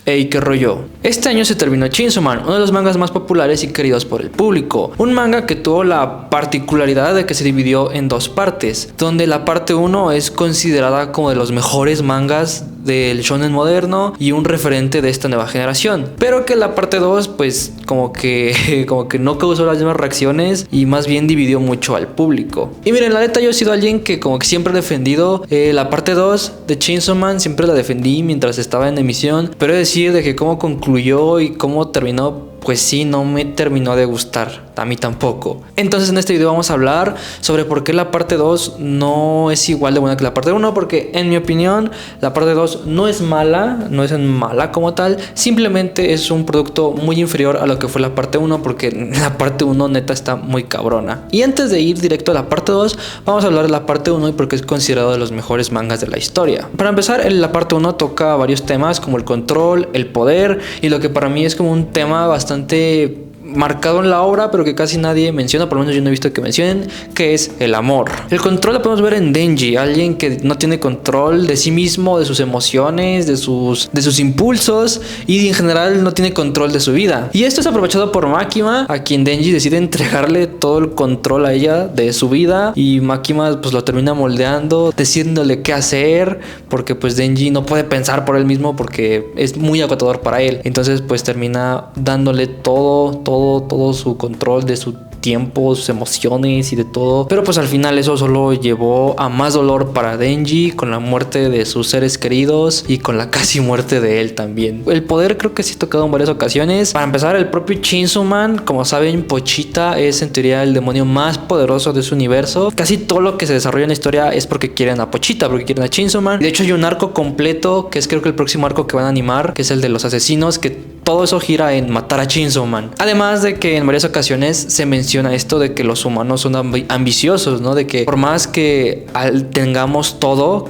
Ey, qué rollo. Este año se terminó Chainsaw Man, uno de los mangas más populares y queridos por el público. Un manga que tuvo la particularidad de que se dividió en dos partes, donde la parte 1 es considerada como de los mejores mangas del shonen moderno y un referente de esta nueva generación, pero que la parte 2 pues como que no causó las mismas reacciones y más bien dividió mucho al público. Y miren, la neta, yo he sido alguien que como que siempre he defendido la parte 2 de Chainsaw Man, siempre la defendí mientras estaba en emisión, pero he de decir de que cómo concluyó y cómo terminó, pues sí, no me terminó de gustar, a mí tampoco. Entonces en este video vamos a hablar sobre por qué la parte 2 no es igual de buena que la parte 1, porque en mi opinión la parte 2 no es mala, no es mala como tal, simplemente es un producto muy inferior a lo que fue la parte 1, porque la parte 1 neta está muy cabrona. Y antes de ir directo a la parte 2, vamos a hablar de la parte 1 y por qué es considerado de los mejores mangas de la historia. Para empezar, en la parte 1 toca varios temas como el control, el poder y lo que para mí es como un tema bastante marcado en la obra, pero que casi nadie menciona, por lo menos yo no he visto que mencionen, que es el amor. El control lo podemos ver en Denji, alguien que no tiene control de sí mismo, de sus emociones, de sus impulsos y en general no tiene control de su vida. Y esto es aprovechado por Makima, a quien Denji decide entregarle todo el control a ella de su vida, y Makima pues lo termina moldeando, diciéndole qué hacer, porque pues Denji no puede pensar por él mismo porque es muy agotador para él. Entonces pues termina dándole todo su control de su tiempo, sus emociones y de todo, pero pues al final eso solo llevó a más dolor para Denji, con la muerte de sus seres queridos y con la casi muerte de él también. El poder creo que sí he tocado en varias ocasiones. Para empezar, el propio Chainsaw Man, como saben, Pochita es en teoría el demonio más poderoso de su universo. Casi todo lo que se desarrolla en la historia es porque quieren a Pochita, porque quieren a Chainsaw Man. De hecho hay un arco completo que es creo que el próximo arco que van a animar, que es el de los asesinos, que todo eso gira en matar a Chainsaw Man. Además de que en varias ocasiones se menciona esto de que los humanos son ambiciosos, ¿no? De que por más que tengamos todo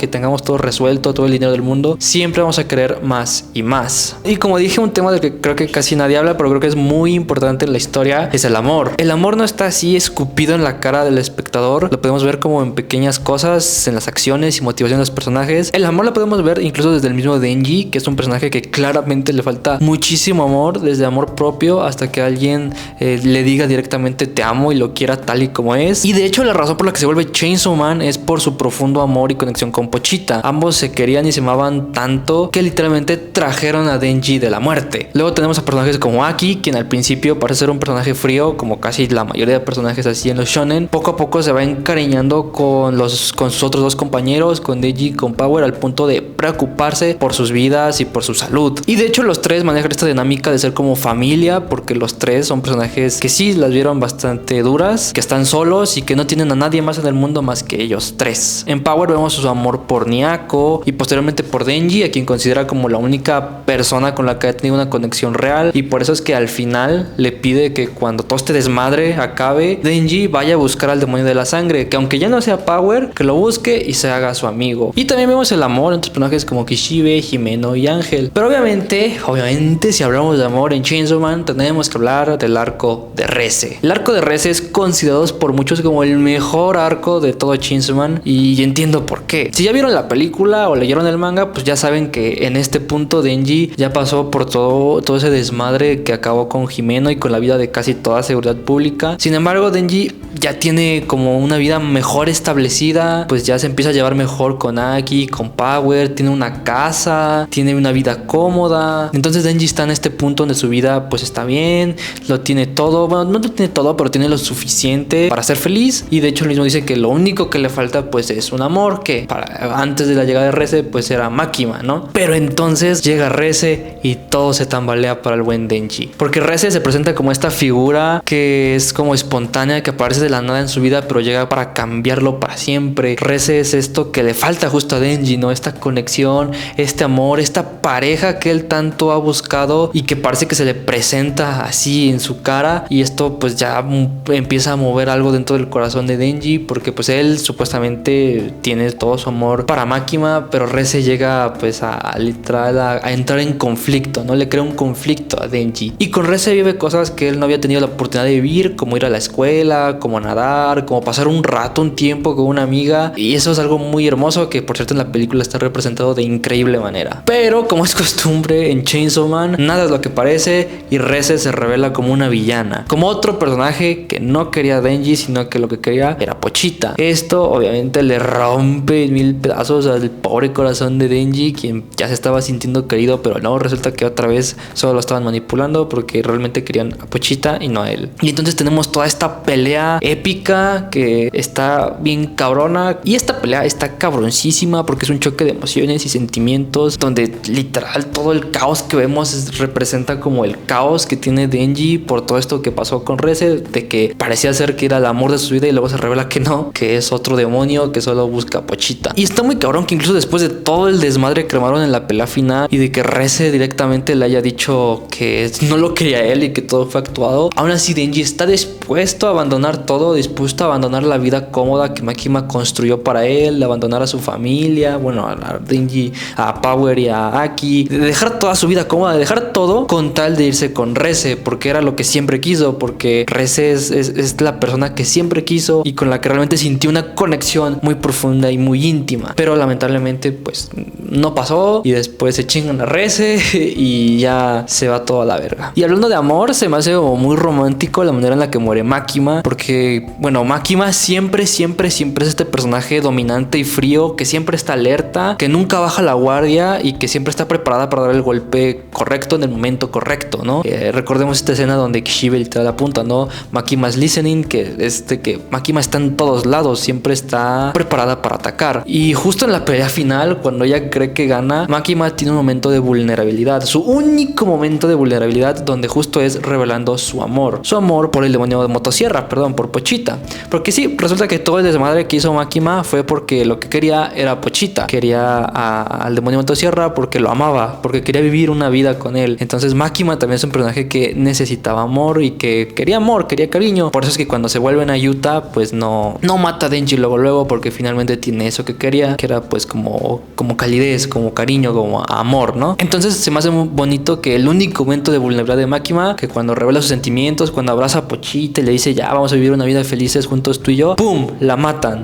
resuelto, todo el dinero del mundo, siempre vamos a querer más y más. Y como dije, un tema del que creo que casi nadie habla, pero creo que es muy importante en la historia, es el amor. El amor no está así escupido en la cara del espectador, lo podemos ver como en pequeñas cosas, en las acciones y motivación de los personajes. El amor lo podemos ver incluso desde el mismo Denji, que es un personaje que claramente le falta muchísimo amor, desde amor propio hasta que alguien le diga directamente te amo y lo quiera tal y como es. Y de hecho la razón por la que se vuelve Chainsaw Man es por su profundo amor y conexión con Pochita. Ambos se querían y se amaban tanto que literalmente trajeron a Denji de la muerte. Luego tenemos a personajes como Aki, quien al principio parece ser un personaje frío, como casi la mayoría de personajes así en los shonen. Poco a poco se va encariñando con sus otros dos compañeros, con Denji y con Power, al punto de preocuparse por sus vidas y por su salud. Y de hecho los tres manejan esta dinámica de ser como familia, porque los tres son personajes que sí las vieron bastante duras, que están solos y que no tienen a nadie más en el mundo más que ellos tres. En Power vemos su amor por Nyako y posteriormente por Denji, a quien considera como la única persona con la que ha tenido una conexión real, y por eso es que al final le pide que cuando todo este desmadre acabe, Denji vaya a buscar al demonio de la sangre, que aunque ya no sea Power, que lo busque y se haga su amigo. Y también vemos el amor entre personajes como Kishibe, Himeno y Ángel. Pero obviamente si hablamos de amor en Chainsaw Man, tenemos que hablar del arco de Reze. El arco de Reze es considerado por muchos como el mejor arco de todo Chainsaw Man, y entiendo por qué. Si ya vieron la película o leyeron el manga, pues ya saben que en este punto Denji ya pasó por todo ese desmadre que acabó con Himeno y con la vida de casi toda seguridad pública. Sin embargo, Denji ya tiene como una vida mejor establecida, pues ya se empieza a llevar mejor con Aki, con Power, tiene una casa, tiene una vida cómoda. Entonces Denji está en este punto donde su vida pues está bien, lo tiene todo, bueno, no lo tiene todo, pero tiene lo suficiente para ser feliz. Y de hecho él mismo dice que lo único que le falta pues es un amor, que antes de la llegada de Reze pues era Makima, ¿no? Pero entonces llega Reze y todo se tambalea para el buen Denji, porque Reze se presenta como esta figura que es como espontánea, que aparece de la nada en su vida, pero llega para cambiarlo para siempre. Reze es esto que le falta justo a Denji, ¿no? Esta conexión, este amor, esta pareja que él tanto ha buscado conflicto y que parece que se le presenta así en su cara, y esto pues ya empieza a mover algo dentro del corazón de Denji, porque pues él supuestamente tiene todo su amor para Makima, pero Reze llega pues a literal a entrar en conflicto, ¿no? Le crea un conflicto a Denji, y con Reze vive cosas que él no había tenido la oportunidad de vivir, como ir a la escuela, como nadar, como pasar un rato, un tiempo con una amiga, y eso es algo muy hermoso que por cierto en la película está representado de increíble manera. Pero como es costumbre en Chainsaw Man, nada es lo que parece y Reze se revela como una villana, como otro personaje que no quería a Denji, sino que lo que quería era Pochita. Esto obviamente le rompe en mil pedazos al pobre corazón de Denji, quien ya se estaba sintiendo querido, pero no, resulta que otra vez solo lo estaban manipulando porque realmente querían a Pochita y no a él. Y entonces tenemos toda esta pelea épica que está bien cabrona, y esta pelea está cabroncísima porque es un choque de emociones y sentimientos donde literal todo el caos que vemos representa como el caos que tiene Denji por todo esto que pasó con Reze, de que parecía ser que era el amor de su vida y luego se revela que no, que es otro demonio que solo busca a Pochita. Y está muy cabrón que incluso después de todo el desmadre que armaron en la pelea final y de que Reze directamente le haya dicho que no lo quería él y que todo fue actuado, aún así Denji está dispuesto a abandonar todo, dispuesto a abandonar la vida cómoda que Makima construyó para él, de abandonar a su familia, bueno, a Denji, a Power y a Aki, de dejar toda su vida cómoda, de dejar todo con tal de irse con Reze, porque era lo que siempre quiso, porque Reze es la persona que siempre quiso y con la que realmente sintió una conexión muy profunda y muy íntima. Pero lamentablemente pues no pasó, y después se chingan a Reze y ya se va todo a la verga. Y hablando de amor, se me hace como muy romántico la manera en la que muere Makima, porque bueno, Makima siempre es este personaje dominante y frío, que siempre está alerta, que nunca baja la guardia y que siempre está preparada para dar el golpe correcto en el momento correcto, ¿no? Recordemos esta escena donde Kishibe literal apunta, ¿no? Makima is listening, que Makima está en todos lados, siempre está preparada para atacar. Y justo en la pelea final, cuando ella cree que gana, Makima tiene un momento de vulnerabilidad, su único momento de vulnerabilidad, donde justo es revelando su amor por el demonio de motosierra, perdón, por Pochita. Porque sí, resulta que todo el desmadre que hizo Makima fue porque lo que quería era Pochita, quería al demonio de motosierra porque lo amaba, porque quería vivir una vida con él. Entonces Makima también es un personaje que necesitaba amor y que quería amor, quería cariño. Por eso es que cuando se vuelven a Yuta, pues no mata a Denji luego, porque finalmente tiene eso que quería, que era pues como calidez, como cariño, como amor, ¿no? Entonces se me hace muy bonito que el único momento de vulnerabilidad de Makima, que cuando revela sus sentimientos, cuando abraza a Pochita y le dice ya vamos a vivir una vida felices juntos tú y yo, ¡pum! La matan,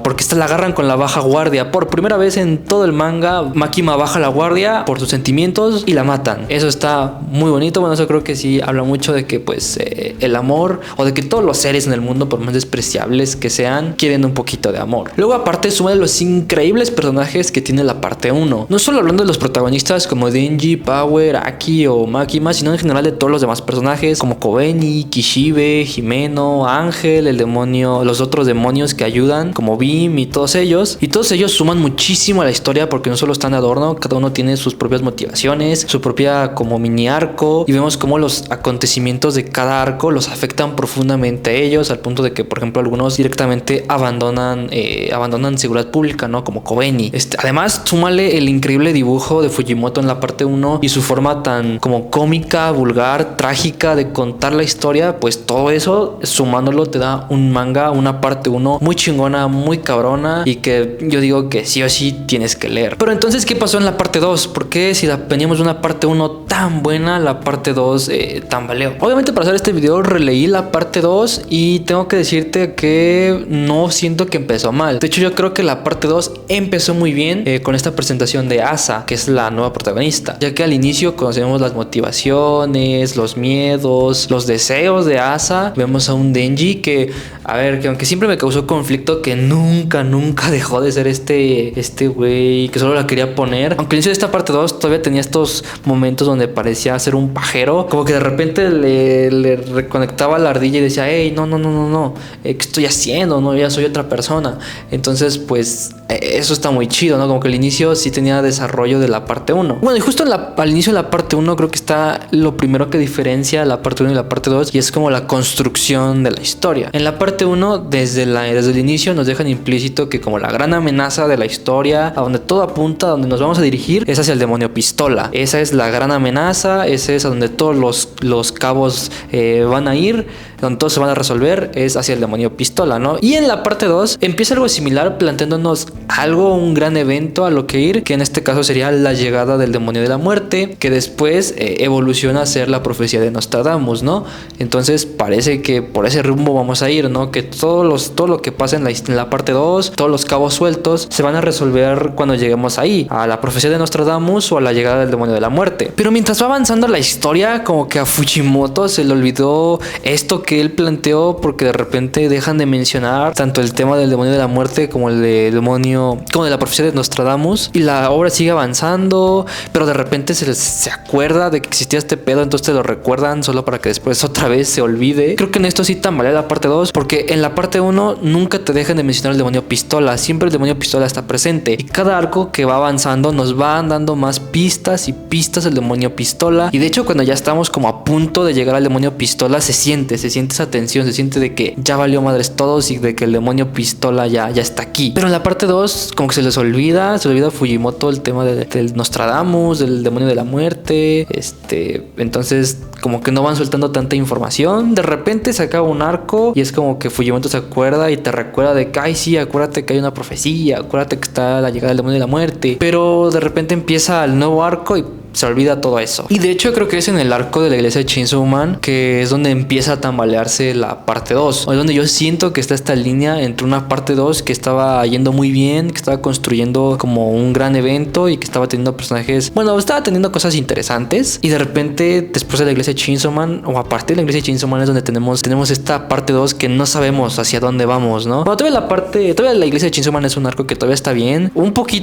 porque la agarran con la baja guardia. Por primera vez en todo el manga, Makima baja la guardia por sus sentimientos y la matan. Eso está muy bonito. Bueno, eso creo que sí habla mucho de que pues el amor, o de que todos los seres en el mundo, por más despreciables que sean, quieren un poquito de amor. Luego aparte suma de los increíbles personajes que tiene la parte 1, no solo hablando de los protagonistas como Denji, Power, Aki o Makima, sino en general de todos los demás personajes como Kobeni, Kishibe, Himeno, Ángel, el demonio, los otros demonios que ayudan como Beam y todos ellos. Y todos ellos suman muchísimo a la historia porque no solo están de adorno, cada uno tiene sus propias motivaciones, su propia como mini arco, y vemos cómo los acontecimientos de cada arco los afectan profundamente a ellos, al punto de que por ejemplo algunos directamente abandonan seguridad pública, ¿no? Como Kobeni. Además súmale el increíble dibujo de Fujimoto en la parte 1 y su forma tan como cómica, vulgar, trágica de contar la historia, pues todo eso sumándolo te da un manga, una parte 1 muy chingona, muy cabrona, y que yo digo que sí o sí tienes que leer. Pero entonces, ¿qué pasó en la parte 2? ¿Por qué si veníamos de una parte 1 tan buena, la parte 2 tambaleó? Obviamente para hacer este video releí la parte 2 y tengo que decirte que no siento que empezó mal. De hecho yo creo que la parte 2 empezó muy bien con esta presentación de Asa, que es la nueva protagonista, ya que al inicio conocemos las motivaciones, los miedos, los deseos de Asa. Vemos a un Denji que aunque siempre me causó conflicto, que nunca dejó de ser este güey que solo la quería poner. Aunque al inicio de esta parte 2 todavía tenía estos momentos donde parecía ser un pajero, como que de repente le reconectaba la ardilla y decía, hey, no, ¿qué estoy haciendo? No, ya soy otra persona. Entonces pues eso está muy chido, ¿no? Como que al inicio sí tenía desarrollo de la parte 1. Bueno, y justo al inicio de la parte 1 creo que está lo primero que diferencia la parte 1 y la parte 2, y es como la construcción de la historia. En la parte 1, desde el inicio nos dejan implícito que como la gran amenaza de la historia, a donde todo apunta, a donde nos vamos a dirigir, es hacia el demonio pistola. Es esa es la gran amenaza, ese es a donde todos los cabos van a ir, donde todos se van a resolver, es hacia el demonio pistola, ¿no? Y en la parte 2 empieza algo similar, planteándonos un gran evento a lo que ir, que en este caso sería la llegada del demonio de la muerte, que después evoluciona a ser la profecía de Nostradamus, ¿no? Entonces parece que por ese rumbo vamos a ir, ¿no? Que todo lo que pasa en la parte 2, todos los cabos sueltos, se van a resolver cuando lleguemos ahí, a la profecía de Nostradamus o a la llegada del demonio de la muerte. Pero mientras va avanzando la historia, como que a Fujimoto se le olvidó esto que él planteó, porque de repente dejan de mencionar tanto el tema del demonio de la muerte como el de demonio, como de la profecía de Nostradamus, y la obra sigue avanzando, pero de repente se acuerda de que existía este pedo, entonces te lo recuerdan solo para que después otra vez se olvide. Creo que en esto sí tambalea la parte 2, porque en la parte 1 nunca te dejan de mencionar el demonio pistola, siempre el demonio pistola está presente, y cada arco que va avanzando nos van dando más pistas y pistas del demonio pistola, y de hecho cuando ya estamos como a punto de llegar al demonio pistola se siente esa tensión, se siente de que ya valió madres todos y de que el demonio pistola ya está aquí. Pero en la parte 2 como que se olvida a Fujimoto el tema del Nostradamus, del demonio de la muerte, entonces como que no van soltando tanta información. De repente se acaba un arco y es como que Fujimoto se acuerda y te recuerda de que, ay sí, acuérdate que hay una profecía, acuérdate que está la llegada del demonio de la muerte, pero de repente empieza el nuevo arco y se olvida todo eso. Y de hecho creo que es en el arco de la iglesia de Chainsaw Man que es donde empieza a tambalearse la parte 2, o es donde yo siento que está esta línea entre una parte 2 que estaba yendo muy bien, que estaba construyendo como un gran evento y que estaba teniendo personajes, bueno, estaba teniendo cosas interesantes, y de repente después de la iglesia de Chainsaw Man, o a partir de la iglesia de Chainsaw Man, es donde tenemos esta parte 2 que no sabemos hacia dónde vamos, ¿no? Bueno, todavía la iglesia de Chainsaw Man es un arco que todavía está bien,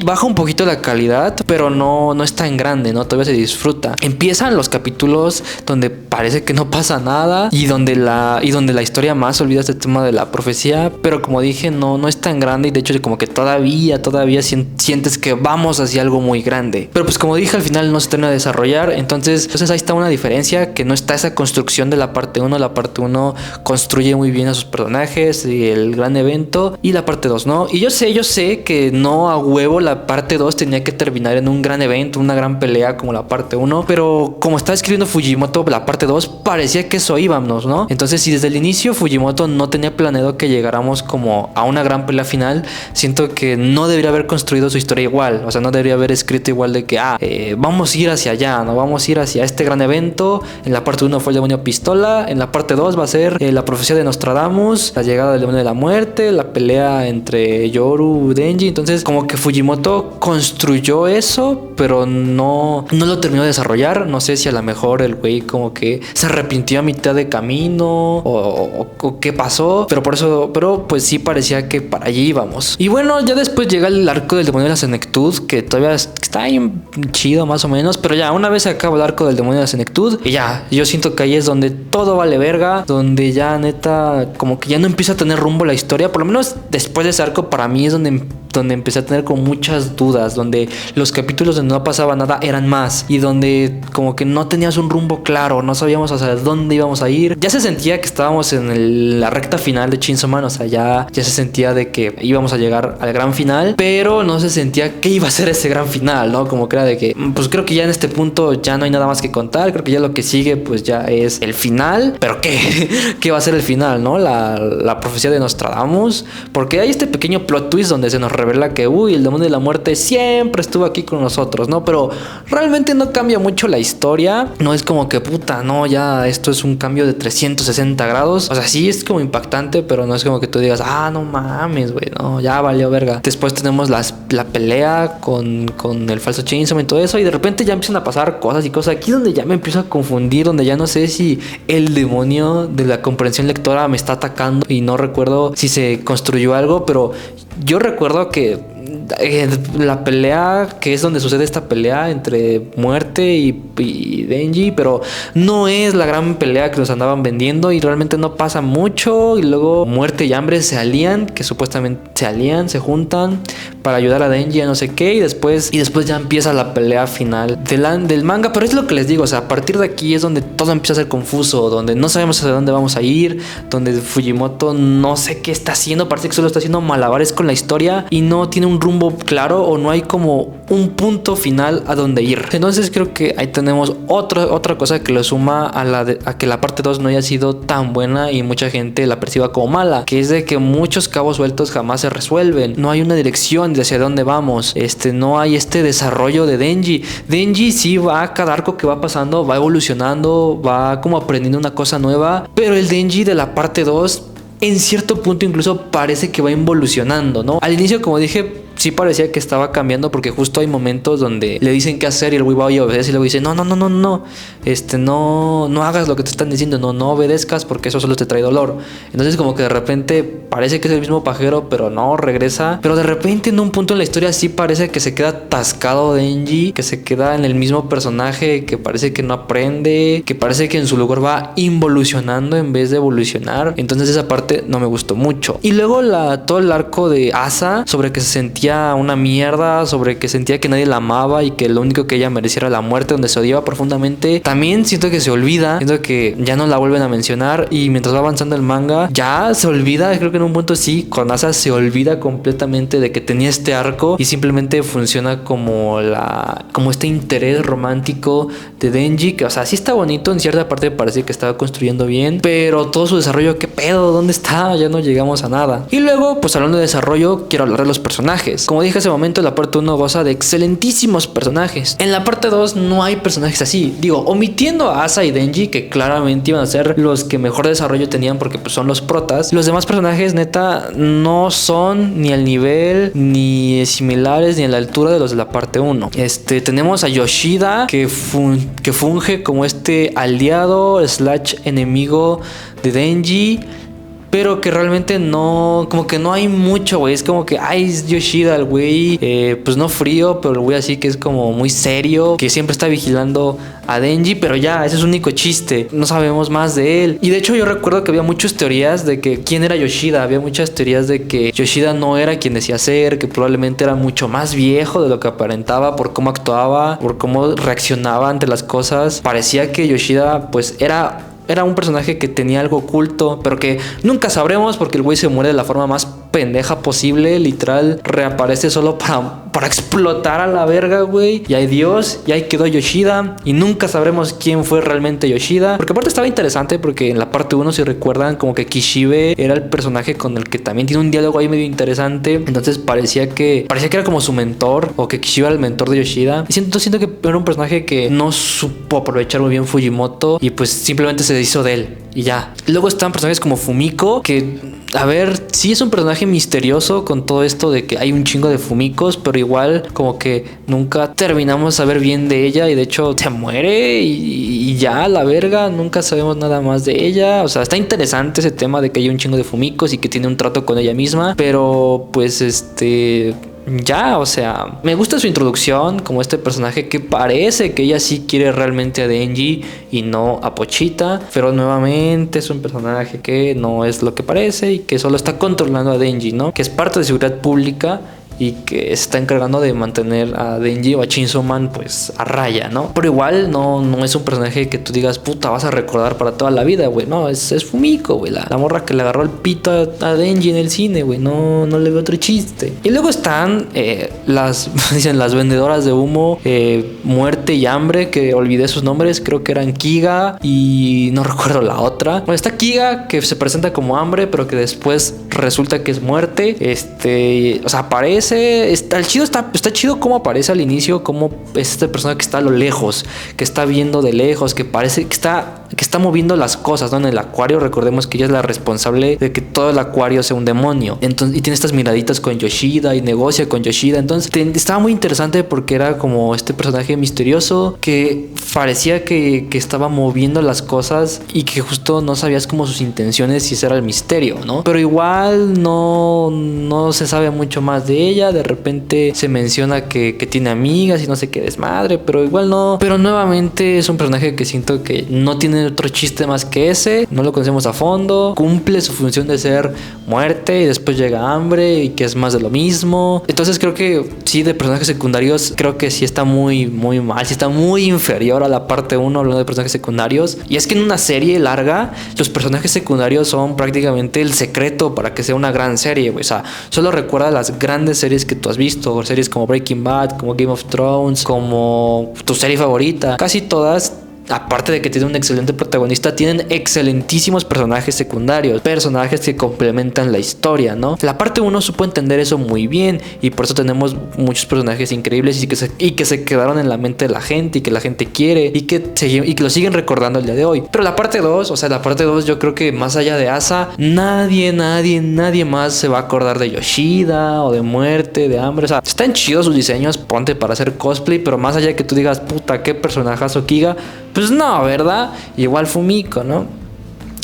baja un poquito la calidad, pero no es tan grande, ¿no? Todavía se disfruta. Empiezan los capítulos donde parece que no pasa nada y donde la historia más olvida este tema de la profecía, pero como dije, no es tan grande, y de hecho como que todavía sientes que vamos hacia algo muy grande. Pero pues como dije, al final no se termina de desarrollar, entonces ahí está una diferencia, que no está esa construcción de la parte 1. La parte 1 construye muy bien a sus personajes y el gran evento, y la parte 2 no. Y yo sé que no a huevo la parte 2 tenía que terminar en un gran evento, una gran pelea como la parte 1, pero como está escribiendo Fujimoto la parte 2, parecía que eso íbamos, ¿no? Entonces si desde el inicio Fujimoto no tenía planeado que llegáramos como a una gran pelea final, siento que no debería haber construido su historia igual, o sea, no debería haber escrito igual de que vamos a ir hacia allá, ¿no? Vamos a ir hacia este gran evento. En la parte 1 fue el demonio pistola, en la parte 2 va a ser la profecía de Nostradamus, la llegada del demonio de la muerte, la pelea entre Yoru y Denji. Entonces como que Fujimoto construyó eso, pero no lo terminó de desarrollar. No sé si a lo mejor el güey como que se arrepintió a mitad de camino o qué pasó, pero pues sí parecía que para allí íbamos. Y bueno, ya después llega el arco del demonio de la senectud, que todavía está bien chido más o menos, pero ya una vez se acaba el arco del demonio de la senectud y ya, yo siento que ahí es donde todo vale verga, donde ya neta como que ya no empieza a tener rumbo la historia. Por lo menos después de ese arco para mí es donde empecé a tener como muchas dudas, donde los capítulos donde no pasaba nada eran más, y donde como que no tenías un rumbo claro, no sabíamos hacia dónde íbamos a ir. Ya se sentía que estábamos en la recta final de Chainsaw Man, o sea, ya se sentía de que íbamos a llegar al gran final, pero no se sentía que iba a ser ese gran final, ¿no? Como que era de que, pues creo que ya en este punto ya no hay nada más que contar, creo que ya lo que sigue pues ya es el final, pero ¿qué? ¿Qué va a ser el final, no? La profecía de Nostradamus, porque hay este pequeño plot twist donde se nos revela que, el demonio de la muerte siempre estuvo aquí con nosotros, ¿no? Pero realmente no cambia mucho la historia, no es como que puta, no, ya esto es un cambio de 360 grados, o sea, sí es como impactante, pero no es como que tú digas, no mames, güey, no, ya valió verga. Después tenemos la pelea con el falso Chainsaw y todo eso, y de repente ya empiezan a pasar cosas y cosas, aquí donde ya me empiezo a confundir, donde ya no sé si el demonio de la comprensión lectora me está atacando y no recuerdo si se construyó algo, pero yo recuerdo que la pelea, que es donde sucede esta pelea entre muerte y Denji, pero no es la gran pelea que nos andaban vendiendo y realmente no pasa mucho, y luego muerte y hambre se alían, que supuestamente se alían, se juntan, para ayudar a Denji a no sé qué, y después ya empieza la pelea final del manga. Pero es lo que les digo, o sea, a partir de aquí es donde todo empieza a ser confuso, donde no sabemos hacia dónde vamos a ir, donde Fujimoto no sé qué está haciendo, parece que solo está haciendo malabares con la historia y no tiene un rumbo claro, o no hay como un punto final a donde ir. Entonces creo que ahí tenemos otra cosa que lo suma a que la parte 2 no haya sido tan buena y mucha gente la perciba como mala, que es de que muchos cabos sueltos jamás se resuelven, no hay una dirección de hacia dónde vamos, no hay este desarrollo de Denji sí va a cada arco que va pasando, va evolucionando, va como aprendiendo una cosa nueva, pero el Denji de la parte 2 en cierto punto incluso parece que va involucionando, ¿no? Al inicio, como dije, sí parecía que estaba cambiando, porque justo hay momentos donde le dicen qué hacer y el güey va y obedece, y luego dice no hagas lo que te están diciendo, no obedezcas porque eso solo te trae dolor. Entonces como que de repente parece que es el mismo pajero, pero no, regresa. Pero de repente en un punto en la historia sí parece que se queda atascado Denji, que se queda en el mismo personaje, que parece que no aprende, que parece que en su lugar va involucionando en vez de evolucionar. Entonces esa parte no me gustó mucho. Y luego todo el arco de Asa, sobre que se sentía una mierda, sobre que sentía que nadie la amaba y que lo único que ella merecía era la muerte, donde se odiaba profundamente. También siento que se olvida, siento que ya no la vuelven a mencionar, y mientras va avanzando el manga ya se olvida. Creo que en un punto sí, con Asa se olvida completamente de que tenía este arco y simplemente funciona como este interés romántico de Denji, que o sea sí está bonito, en cierta parte parece que estaba construyendo bien, pero todo su desarrollo, ¿qué pedo? ¿Dónde está? Ya no llegamos a nada. Y luego, pues hablando de desarrollo, quiero hablar de los personajes. Como dije hace un momento, la parte 1 goza de excelentísimos personajes. En la parte 2 no hay personajes así. Digo, omitiendo a Asa y Denji, que claramente iban a ser los que mejor desarrollo tenían porque pues, son los protas. Los demás personajes, neta, no son ni al nivel, ni similares, ni a la altura de los de la parte 1. Tenemos a Yoshida, que funge como este aliado / enemigo de Denji, pero que realmente no, como que no hay mucho, güey. Es como que, es Yoshida, el güey, pues no frío, pero el güey así que es como muy serio, que siempre está vigilando a Denji, pero ya, ese es su único chiste. No sabemos más de él. Y de hecho yo recuerdo que había muchas teorías de que quién era Yoshida. Había muchas teorías de que Yoshida no era quien decía ser, que probablemente era mucho más viejo de lo que aparentaba por cómo actuaba, por cómo reaccionaba ante las cosas. Parecía que Yoshida, pues, era un personaje que tenía algo oculto, pero que nunca sabremos porque el güey se muere de la forma más pendeja posible. Literal, reaparece solo para explotar a la verga, güey. Y ahí Dios, y ahí quedó Yoshida. Y nunca sabremos quién fue realmente Yoshida. Porque aparte estaba interesante porque en la parte 1, si recuerdan, como que Kishibe era el personaje con el que también tiene un diálogo ahí medio interesante. Entonces parecía que era como su mentor, o que Kishibe era el mentor de Yoshida. Y siento que era un personaje que no supo aprovechar muy bien Fujimoto, y pues simplemente se deshizo de él y ya. Luego están personajes como Fumiko, que a ver, sí es un personaje misterioso con todo esto de que hay un chingo de Fumikos, pero igual como que nunca terminamos de saber bien de ella, y de hecho se muere y ya, la verga, nunca sabemos nada más de ella. O sea, está interesante ese tema de que hay un chingo de Fumikos y que tiene un trato con ella misma, pero pues ya, o sea, me gusta su introducción como este personaje que parece que ella sí quiere realmente a Denji y no a Pochita, pero nuevamente es un personaje que no es lo que parece y que solo está controlando a Denji, ¿no? Que es parte de seguridad pública y que se está encargando de mantener a Denji o a Chainsaw Man pues a raya, ¿no? Pero igual no es un personaje que tú digas, puta, vas a recordar para toda la vida, güey. No, es Fumiko, güey, la morra que le agarró el pito a Denji en el cine, güey. No le veo otro chiste. Y luego están dicen las vendedoras de humo, Muerte y Hambre, que olvidé sus nombres, creo que eran Kiga y no recuerdo la otra. Bueno, está Kiga, que se presenta como Hambre, pero que después resulta que es Muerte. O sea, aparece. Está chido cómo aparece al inicio, como es esta persona que está a lo lejos, que está viendo de lejos, que parece que está moviendo las cosas, ¿no? En el acuario, recordemos que ella es la responsable de que todo el acuario sea un demonio. Entonces, y tiene estas miraditas con Yoshida y negocia con Yoshida. Entonces estaba muy interesante porque era como este personaje misterioso que parecía que estaba moviendo las cosas y que justo no sabías como sus intenciones, y ese era el misterio, ¿no? Pero igual no se sabe mucho más de ella. De repente se menciona que tiene amigas y no sé qué desmadre, pero igual no. Pero nuevamente es un personaje que siento que no tiene tiene otro chiste más que ese, no lo conocemos a fondo, cumple su función de ser muerte y después llega hambre y que es más de lo mismo. Entonces creo que sí, de personajes secundarios, creo que sí está muy mal, sí está muy inferior a la parte 1 hablando de personajes secundarios. Y es que en una serie larga, los personajes secundarios son prácticamente el secreto para que sea una gran serie, güey. O sea, solo recuerda las grandes series que tú has visto, series como Breaking Bad, como Game of Thrones, como tu serie favorita. Casi todas, aparte de que tiene un excelente protagonista, tienen excelentísimos personajes secundarios, personajes que complementan la historia, ¿no? La parte 1 supo entender eso muy bien y por eso tenemos muchos personajes increíbles y que se quedaron en la mente de la gente y que la gente quiere y que lo siguen recordando el día de hoy. Pero la parte 2, o sea, la parte 2 yo creo que más allá de Asa, nadie más se va a acordar de Yoshida o de muerte, de hambre. O sea, están chidos sus diseños, ponte para hacer cosplay, pero más allá de que tú digas, puta, qué personajazo Kiga, pues no, ¿verdad? Igual Fumiko, ¿no?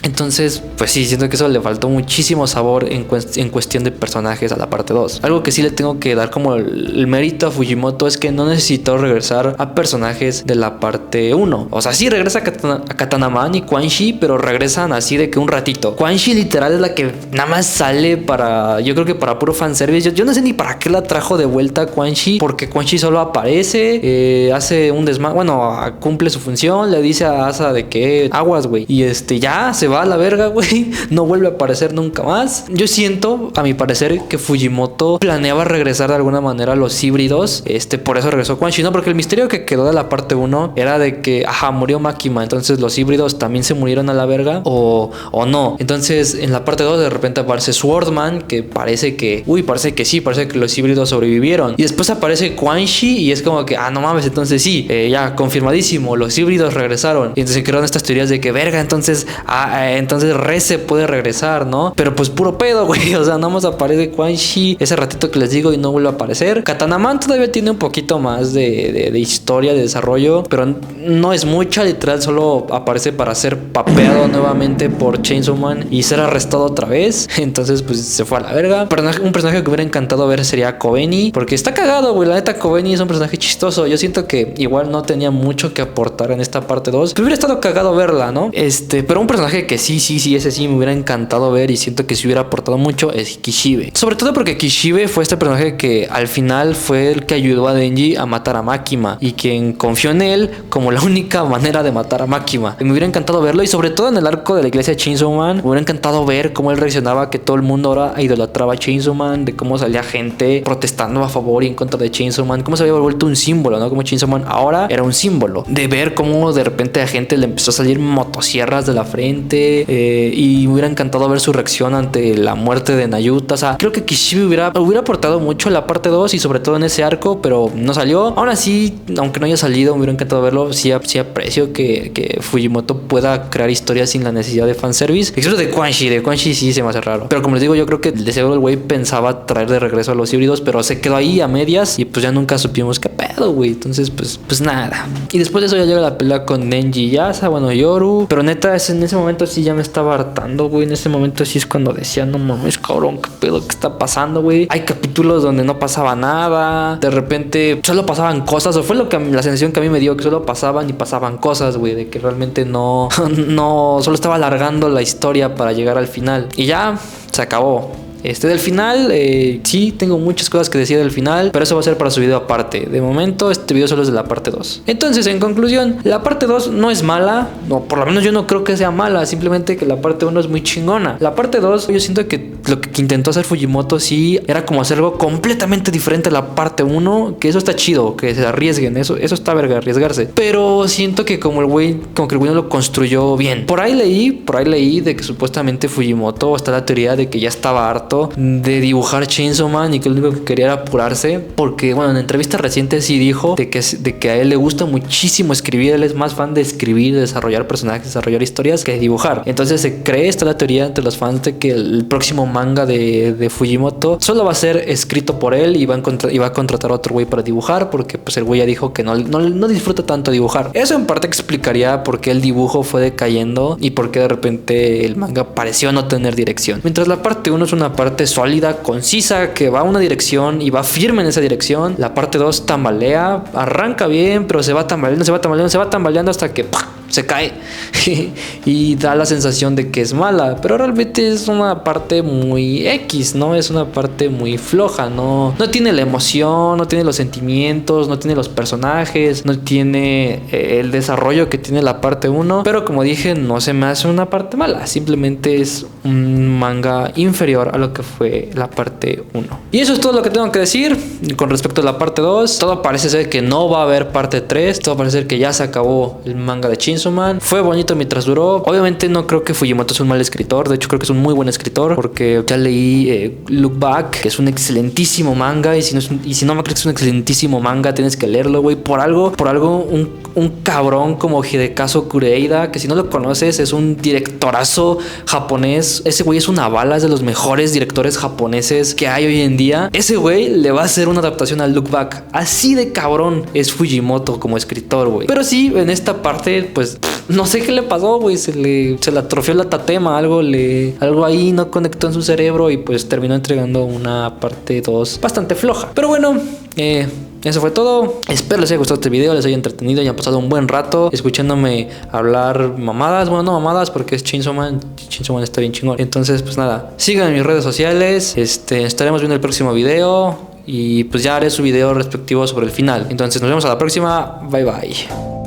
Entonces, pues sí, siento que eso le faltó muchísimo sabor en cuestión de personajes a la parte 2. Algo que sí le tengo que dar como el mérito a Fujimoto es que no necesitó regresar a personajes de la parte 1. O sea, sí regresa a Katanaman y Quan Chi, pero regresan así de que un ratito. Quan Chi literal es la que nada más sale para, yo creo que para puro fanservice. Yo no sé ni para qué la trajo de vuelta a Quan Chi, porque Quan Chi solo aparece, hace un desmadre, bueno, cumple su función, le dice a Asa de que aguas, güey, y ya se va a la verga, güey, no vuelve a aparecer nunca más. Yo siento, a mi parecer, que Fujimoto planeaba regresar de alguna manera a los híbridos, por eso regresó Quan Chi, ¿no? Porque el misterio que quedó de la parte 1 era de que, murió Makima, entonces los híbridos también se murieron a la verga, o no. Entonces, en la parte 2 de repente aparece Swordman, que parece que los híbridos sobrevivieron, y después aparece Quan Chi, y es como que, no mames, entonces sí, ya confirmadísimo, los híbridos regresaron, y entonces se crearon estas teorías de que, verga, entonces Reze puede regresar, ¿no? Pero pues puro pedo, güey. O sea, nada más aparece Quan Chi ese ratito que les digo y no vuelve a aparecer. Katanaman todavía tiene un poquito más de historia, de desarrollo, pero no es mucha, literal, solo aparece para ser papeado nuevamente por Chainsaw Man y ser arrestado otra vez. Entonces, pues se fue a la verga. Un personaje que me hubiera encantado ver sería Kobeni, porque está cagado, güey. La neta, Kobeni es un personaje chistoso. Yo siento que igual no tenía mucho que aportar en esta parte 2, pero hubiera estado cagado verla, ¿no? Pero un personaje que sí, ese sí me hubiera encantado ver y siento que sí hubiera aportado mucho es Kishibe. Sobre todo porque Kishibe fue este personaje que al final fue el que ayudó a Denji a matar a Makima y quien confió en él como la única manera de matar a Makima. Me hubiera encantado verlo y sobre todo en el arco de la iglesia de Chainsaw Man, me hubiera encantado ver cómo él reaccionaba, que todo el mundo ahora idolatraba a Chainsaw Man, de cómo salía gente protestando a favor y en contra de Chainsaw Man, cómo se había vuelto un símbolo, ¿no? Como Chainsaw Man ahora era un símbolo. De ver cómo de repente a gente le empezó a salir motosierras de la frente, y me hubiera encantado ver su reacción ante la muerte de Nayuta. O sea, creo que Kishibe hubiera aportado mucho en la parte 2 y sobre todo en ese arco, pero no salió. Aún así, aunque no haya salido, me hubiera encantado verlo. Sí aprecio que Fujimoto pueda crear historias sin la necesidad de fanservice. Excepto de Quan Chi sí se me hace raro. Pero como les digo, yo creo que de seguro el güey pensaba traer de regreso a los híbridos, pero se quedó ahí a medias y pues ya nunca supimos qué pedo, güey. Entonces, pues nada. Y después de eso ya llega la pelea con Denji y Asa, bueno, Yoru. Pero neta, en ese momento sí ya me estaba hartando, güey. En ese momento sí es cuando decía, no mames, cabrón, qué pedo, qué está pasando, güey. Hay capítulos donde no pasaba nada. De repente solo pasaban cosas. O fue la sensación que a mí me dio, que solo pasaban y pasaban cosas, güey. De que realmente no solo estaba alargando la historia para llegar al final. Y ya se acabó. Del final, sí, tengo muchas cosas que decir del final, pero eso va a ser para su video aparte. De momento, este video solo es de la parte 2. Entonces, en conclusión, la parte 2 no es mala, o por lo menos yo no creo que sea mala, simplemente que la parte 1 es muy chingona. La parte 2, yo siento que lo que intentó hacer Fujimoto sí era como hacer algo completamente diferente a la parte 1, que eso está chido, que se arriesguen, eso está verga, arriesgarse. Pero siento que como el güey no lo construyó bien. Por ahí leí de que supuestamente Fujimoto, está la teoría de que ya estaba harto de dibujar Chainsaw Man y que lo único que quería era apurarse, porque bueno, en entrevistas recientes sí dijo de que a él le gusta muchísimo escribir. Él es más fan de escribir, de desarrollar personajes, desarrollar historias, que de dibujar. Entonces se cree, está la teoría entre los fans de que el próximo manga de Fujimoto solo va a ser escrito por él y va a contratar a otro güey para dibujar, porque pues el güey ya dijo que no disfruta tanto dibujar. Eso en parte explicaría por qué el dibujo fue decayendo y por qué de repente el manga pareció no tener dirección. Mientras la parte 1 es una parte sólida, concisa, que va a una dirección y va firme en esa dirección. La parte 2 tambalea, arranca bien, pero se va tambaleando hasta que se cae y da la sensación de que es mala, pero realmente es una parte muy X, ¿no? Es una parte muy floja, no tiene la emoción, no tiene los sentimientos, no tiene los personajes, no tiene el desarrollo que tiene la parte 1, pero como dije, no se me hace una parte mala, simplemente es un manga inferior a lo que fue la parte 1. Y eso es todo lo que tengo que decir con respecto a la parte 2. Todo parece ser que no va a haber parte 3, todo parece ser que ya se acabó el manga de Chainsaw Man. Fue bonito mientras duró. Obviamente no creo que Fujimoto sea un mal escritor, de hecho creo que es un muy buen escritor, porque ya leí Look Back, que es un excelentísimo manga, y si no me crees que es un excelentísimo manga, tienes que leerlo, güey. Por algo un cabrón como Hidekazu Kureida, que si no lo conoces es un directorazo japonés. Ese güey es una bala, es de los mejores directores japoneses que hay hoy en día. Ese güey le va a hacer una adaptación a Look Back. Así de cabrón es Fujimoto como escritor, güey. Pero sí, en esta parte pues no sé qué le pasó, güey. Se le atrofió la tatema, algo ahí no conectó en su cerebro y pues terminó entregando una parte 2 bastante floja. Pero bueno, eso fue todo. Espero les haya gustado este video, les haya entretenido y hayan pasado un buen rato escuchándome hablar mamadas. Bueno, no mamadas porque es Chainsaw Man. Chainsaw Man está bien chingón. Entonces, pues nada, sigan en mis redes sociales. Estaremos viendo el próximo video y pues ya haré su video respectivo sobre el final. Entonces, nos vemos a la próxima. Bye bye.